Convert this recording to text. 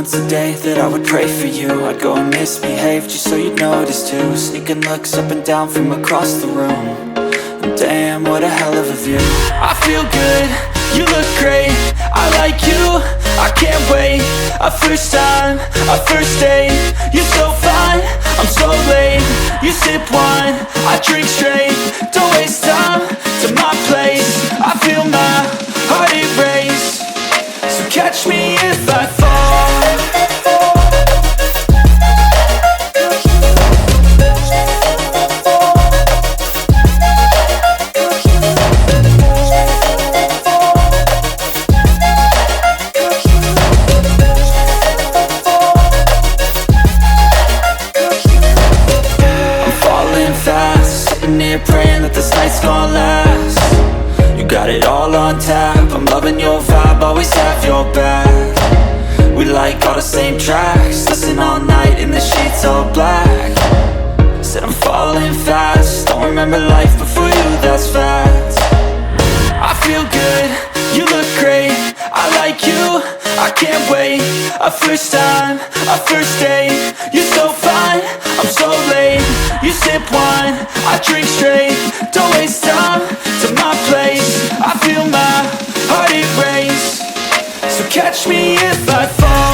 once a day that I would pray for you. I'd go and misbehave just so you'd notice too. Sneaking looks up and down from across the room. And damn, what a hell of a view. I feel good, you look great, I like you, I can't wait. A first time, a first date, you're so fine, I'm so late. You sip wine, I drink straight. Don't waste time to my place. I feel my heart erase. So catch me if I fall. Praying that this night's gonna last. You got it all on tap, I'm loving your vibe, always have your back. We like all the same tracks, listen all night in the sheets all black. Said I'm falling fast, don't remember life before you, that's fact. I feel good, you look great, I like you, I can't wait. A first time, a first date, you're so fine, I'm so late. You sip wine, I drink straight. Don't waste time to my place. I feel my heart erase. So catch me if I fall.